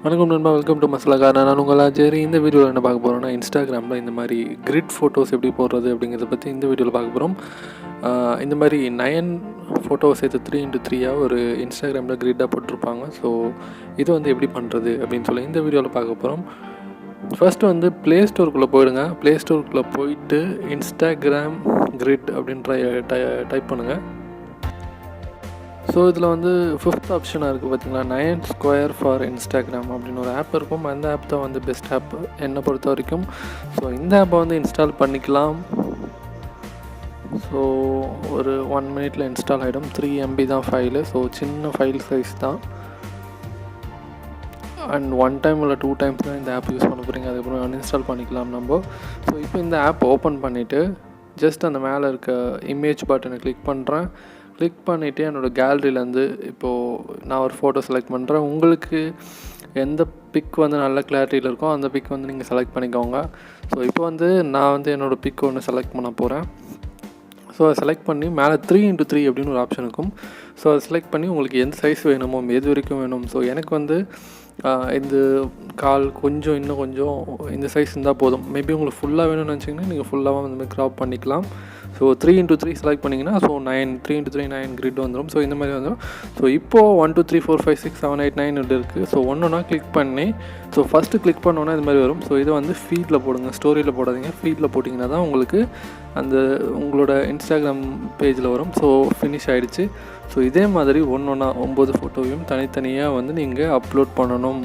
வணக்கம் நண்பா, welcome to masala. நான் உங்கள் ஆச்சரி. இந்த வீடியோவில் என்ன பார்க்க போகிறோன்னா, இன்ஸ்டாகிராமில் இந்த மாதிரி கிரிட் ஃபோட்டோஸ் எப்படி போடுறது அப்படிங்கிறத பற்றி இந்த வீடியோவில் பார்க்க போகிறோம். இந்த மாதிரி 9 ஃபோட்டோஸ் சேர்த்து 3x3 ஒரு இன்ஸ்டாகிராமில் கிரிட்டாக போட்டிருப்பாங்க. ஸோ இது எப்படி பண்ணுறது அப்படின்னு சொல்லி இந்த வீடியோவில் பார்க்க போகிறோம். ஃபர்ஸ்ட்டு ப்ளே ஸ்டோருக்குள்ளே போயிடுங்க. ப்ளே ஸ்டோருக்குள்ளே போயிட்டு இன்ஸ்டாகிராம் கிரிட் அப்படின்ற டைப் பண்ணுங்கள். ஸோ இதில் 5th ஆப்ஷனாக இருக்குது பார்த்தீங்களா, 9 Square ஃபார் இன்ஸ்டாகிராம் அப்படின்னு ஒரு ஆப் இருக்கும். அந்த ஆப் தான் பெஸ்ட் ஆப் என்னை பொறுத்த வரைக்கும். ஸோ இந்த ஆப்பை இன்ஸ்டால் பண்ணிக்கலாம். ஸோ ஒரு 1 மினிட்ல இன்ஸ்டால் ஆகிடும். 3 MB தான் ஃபைலு. ஸோ சின்ன ஃபைல் சைஸ் தான். அண்ட் 1 டைம் இல்லை 2 டைம்ஸ் தான் இந்த ஆப் யூஸ் பண்ண போகிறீங்க. அதுக்கப்புறம் அன்இன்ஸ்டால் பண்ணிக்கலாம் நம்ம. ஸோ இப்போ இந்த ஆப் ஓப்பன் பண்ணிவிட்டு ஜஸ்ட் அந்த மேலே இருக்க இமேஜ் பட்டனை கிளிக் பண்ணுறேன். கிளிக் பண்ணிவிட்டு என்னோடய கேலரியிலேருந்து இப்போது நான் ஒரு ஃபோட்டோ செலக்ட் பண்ணுறேன். உங்களுக்கு எந்த பிக் நல்ல கிளாரிட்டியில் இருக்கோ அந்த பிக் நீங்கள் செலக்ட் பண்ணிக்கோங்க. ஸோ இப்போ நான் என்னோடய பிக் ஒன்று செலக்ட் பண்ண போகிறேன். ஸோ அதை செலக்ட் பண்ணி மேலே 3x3 அப்படின்னு ஒரு ஆப்ஷன் இருக்கும். ஸோ அதை செலக்ட் பண்ணி உங்களுக்கு எந்த சைஸ் வேணுமோ, எது வரைக்கும் வேணும். ஸோ எனக்கு இந்த கால் இன்னும் கொஞ்சம் இந்த சைஸ் இருந்தால் போதும். மேபி உங்களுக்கு ஃபுல்லாக வேணும்னு நினச்சிங்கன்னா நீங்கள் ஃபுல்லாக இந்த மாதிரி க்ராப் பண்ணிக்கலாம். ஸோ 3x3 செலக்ட் பண்ணிங்கன்னா 3x3 9 கிரிட் வந்துடும். ஸோ இந்த மாதிரி வந்துடும். ஸோ இப்போது 1 2 3 4 5 6 7 8 9 இருக்குது. ஸோ ஒன்றா கிளிக் பண்ணி ஃபஸ்ட்டு கிளிக் பண்ணோன்னா இது மாதிரி வரும். ஸோ இதை ஃபீடில் போடுங்க, ஸ்டோரியில் போடாதீங்க. ஃபீடில் போட்டிங்கன்னா தான் உங்களுக்கு உங்களோட இன்ஸ்டாகிராம் பேஜில் வரும். ஸோ ஃபினிஷ் ஆகிடுச்சு. ஸோ இதே மாதிரி 9 ஃபோட்டோவையும் தனித்தனியாக நீங்கள் அப்லோட் பண்ணணும்.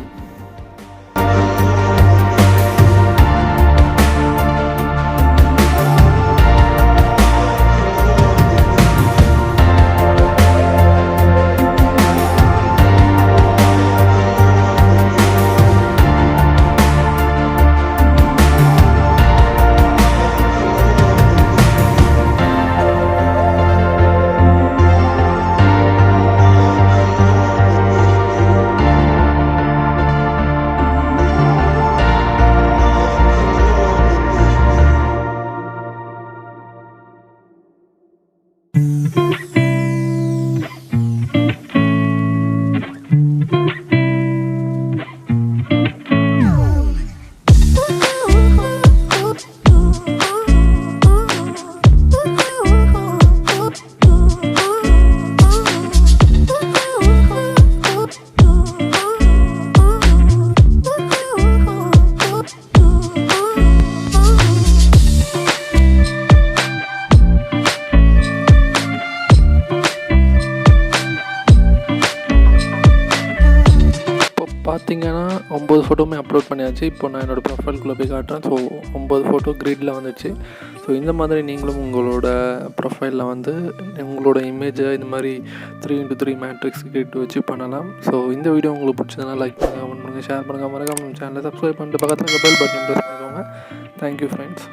பார்த்தீங்கன்னா 9 ஃபோட்டோவுமே அப்லோட் பண்ணியாச்சு. இப்போ நான் என்னோடய ப்ரொஃபைல்குள்ளே போய் காட்டுறேன். ஸோ 9 ஃபோட்டோ கிரிட்டில் வந்துச்சு. ஸோ இந்த மாதிரி நீங்களும் உங்களோட ப்ரொஃபைலில் உங்களோட இமேஜை இந்த மாதிரி 3x3 மேட்ரிக்ஸ் கிரிட் வச்சு பண்ணலாம். ஸோ இந்த வீடியோ உங்களுக்கு பிடிச்சதுனா லைக் பண்ணுங்கள், கமெண்ட் பண்ணுங்கள், ஷேர் பண்ணுங்கள். மறக்காம நம்ம சேனலை சப்ஸ்கிரைப் பண்ணிட்டு பக்கத்தில் பெல் பட்டன் ப்ரெஸ் பண்ணிக்கோங்க. Thank you friends.